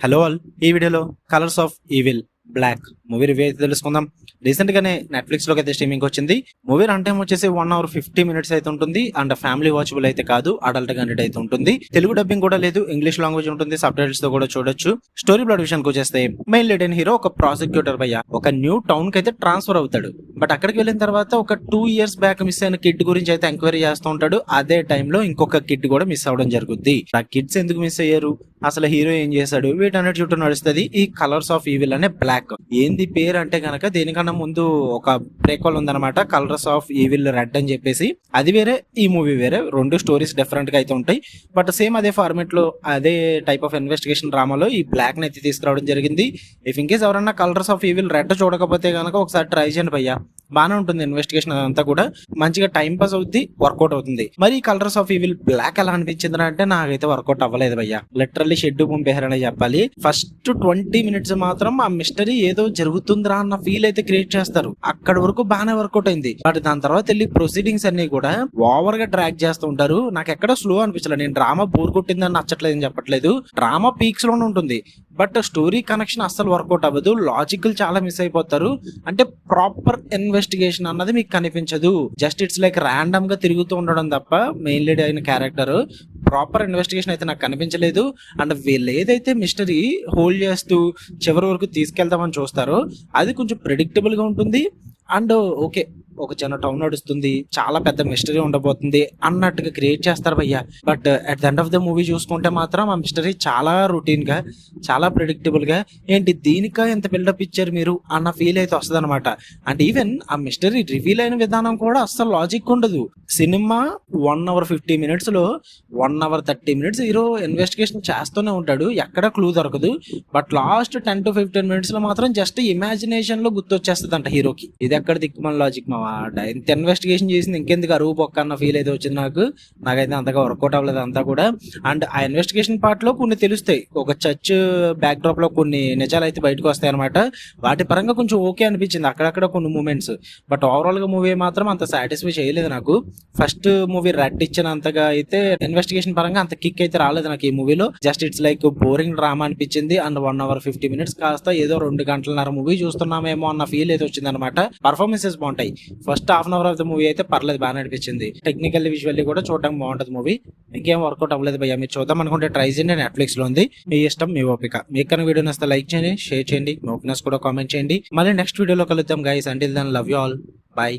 Hello all, ఈ వీడియోలో colours of evil black movie review అయితే తెలుసుకుందాం. రీసెంట్ గానే నెట్ఫ్లిక్స్ లోకి అయితే స్ట్రీమింగ్ వచ్చింది. మూవీ రన్ టైం వచ్చేసి 1 hour 50 minutes అయితే ఉంటుంది. అండ్ ఫ్యామిలీ వాచబుల్ అయితే కాదు, అడల్ట్ కంటెంట్ అయితే ఉంటుంది. తెలుగు డబ్బింగ్ కూడా లేదు, ఇంగ్లీష్ లాంగ్వేజ్ ఉంటుంది, సబ్ టైటిల్స్ తో కూడా చూడొచ్చు. స్టోరీ ప్లాట్ విషయానికి వచ్చేస్తే మెయిన్ లీడ్ హీరో ఒక ప్రాసిక్యూటర్ భయ్య ఒక న్యూ టౌన్ కి అయితే ట్రాన్స్ఫర్ అవుతాడు. బట్ అక్కడికి వెళ్ళిన తర్వాత ఒక 2 years బ్యాక్ మిస్ అయిన కిడ్ గురించి అయితే ఎంక్వైరీ చేస్తూ ఉంటాడు. అదే టైంలో ఇంకొక కిడ్ కూడా మిస్ అవడం జరుగుద్ది. ఆ కిడ్స్ ఎందుకు మిస్ అయ్యారు, అసలు హీరో ఏం చేశాడు, వీటన్నిటి చుట్టూ నడుస్తుంది ఈ కలర్స్ ఆఫ్ ఈవిల్ అనే బ్లాక్. ఏంది పేరు అంటే కనుక దేనికన్నా ముందు ఒక ప్రేక్వల్ ఉందన్నమాట, కలర్స్ ఆఫ్ ఈవిల్ రెడ్ అని చెప్పేసి. అది వేరే, ఈ మూవీ వేరే, రెండు స్టోరీస్ డిఫరెంట్ గా అయితే ఉంటాయి. బట్ సేమ్ అదే ఫార్మేట్ లో, అదే టైప్ ఆఫ్ ఇన్వెస్టిగేషన్ డ్రామాలో ఈ బ్లాక్ ని అయితే తీసుకురావడం జరిగింది. ఇఫ్ ఇన్ కేస్ ఎవరన్నా కలర్స్ ఆఫ్ ఈవిల్ రెడ్ చూడకపోతే కనుక ఒకసారి ట్రై చేయండి భయ్యా, బాగానే ఉంటుంది. ఇన్వెస్టిగేషన్ అదంతా కూడా మంచిగా టైం పాస్ అవుద్ది, వర్కౌట్ అవుతుంది. మరి కలర్స్ ఆఫ్ ఈవిల్ బ్లాక్ ఎలా అనిపించింది అంటే నాకైతే వర్కౌట్ అవ్వలేదు భయ్యా. లిటరల్లీ షెడ్ పంపేహారనే చెప్పాలి. ఫస్ట్ 20 minutes మాత్రం ఆ మిస్టరీ ఏదో జరుగుతుందిరా అన్న ఫీల్ అయితే క్రియేట్ చేస్తారు. అక్కడ వరకు బాగానే వర్కౌట్ అయింది. బట్ దాని తర్వాత వెళ్ళి ప్రొసీడింగ్స్ అన్ని కూడా ఓవర్ గా ట్రాక్ చేస్తూ ఉంటారు. నాకు ఎక్కడ స్లో అనిపించలేదు. నేను డ్రామా బోర్ కొట్టిందని నచ్చట్లేదు అని చెప్పట్లేదు, డ్రామా పీక్స్ లోనే ఉంటుంది. బట్ స్టోరీ కనెక్షన్ అస్సలు వర్కౌట్ అవ్వదు. లాజికల్ చాలా మిస్ అయిపోతారు. అంటే ప్రాపర్ ఇన్వెస్టిగేషన్ అన్నది మీకు కనిపించదు. జస్ట్ ఇట్స్ లైక్ ర్యాండమ్ గా తిరుగుతూ ఉండడం తప్ప మెయిన్ లీడ్ అయిన క్యారెక్టర్ ప్రాపర్ ఇన్వెస్టిగేషన్ అయితే నాకు కనిపించలేదు. అండ్ వీళ్ళు ఏదైతే మిస్టరీ హోల్డ్ చేస్తూ చివరి వరకు తీసుకెళ్తామని చూస్తారో అది కొంచెం ప్రెడిక్టబుల్ గా ఉంటుంది. అండ్ ఓకే, ఒక చిన్న టౌన్ నడుస్తుంది, చాలా పెద్ద మిస్టరీ ఉండబోతుంది అన్నట్టుగా క్రియేట్ చేస్తారు భయ్య. But at the end of the movie చూసుకుంటే మాత్రం ఆ మిస్టరీ చాలా రొటీన్ గా, చాలా ప్రెడిక్టబుల్ గా, ఏంటి దీనికా ఎంత బిల్డప్ ఇచ్చారు మీరు అన్న ఫీల్ అయితే వస్తుంది అనమాట. అండ్ ఈవెన్ ఆ మిస్టరీ రివీల్ అయిన విధానం కూడా అస్సలు లాజిక్ ఉండదు. సినిమా 1 hour 50 minutes లో 1 hour 30 minutes హీరో ఇన్వెస్టిగేషన్ చేస్తూనే ఉంటాడు, ఎక్కడ క్లూ దొరకదు. బట్ లాస్ట్ 10 to 15 minutes లో మాత్రం జస్ట్ ఇమాజినేషన్ లో గుర్తొచ్చేస్తుంది అంట హీరోకి. ఇది ఎక్కడ దిక్కుమల లాజిక్ మా ఇంత ఇన్వెస్టిగేషన్ చేసింది ఇంకెందుకు అరువు పొక్క అన్న ఫీల్ అయితే వచ్చింది నాకైతే అంతగా వర్కౌట్ అవ్వలేదు అంతా కూడా. అండ్ ఆ ఇన్వెస్టిగేషన్ పార్ట్ లో కొన్ని తెలుస్తాయి, ఒక చర్చ్ బ్యాక్ డ్రాప్ లో కొన్ని నిజాలు అయితే బయటకు వస్తాయి అనమాట. వాటి పరంగా కొంచెం ఓకే అనిపించింది అక్కడక్కడ కొన్ని మూమెంట్స్. బట్ ఓవరాల్ గా మూవీ మాత్రం అంత సాటిస్ఫై చేయలేదు నాకు. ఫస్ట్ మూవీ రెడ్ ఇచ్చినంతగా అయితే ఇన్వెస్టిగేషన్ పరంగా అంత కిక్ అయితే రాలేదు నాకు ఈ మూవీలో. Just it's like boring drama అనిపించింది. అండ్ 1 hour 50 minutes కాస్త ఏదో 2 గంటలన్నర మూవీ చూస్తున్నామేమో అన్న ఫీల్ అయితే వచ్చింది అనమాట. పర్ఫార్మెన్సెస్ బాగుంటాయి. First half an hour of the movie అయితే పర్లేదు, బాగా అనిపించింది. టెక్నికల్లీ విజువల్లీ కూడా చూడడానికి బాగుంటుంది మూవీ. ఇంకేం వర్కౌట్ అవ్వలేదు భయ్యా. మీరు చూద్దాం అనుకుంటే ట్రై చేయండి, నెట్ఫ్లిక్స్ లో ఉంది. మీ ఇష్టం, మీ ఓపిక. మీకు కన్నా వీడియో నచ్చితే లైక్ చేయండి, షేర్ చేయండి, మీ ఒపీనియన్స్ కూడా కామెంట్ చేయండి. మళ్ళీ నెక్స్ట్ వీడియోలో కలుద్దాం guys. Until then love you all, by.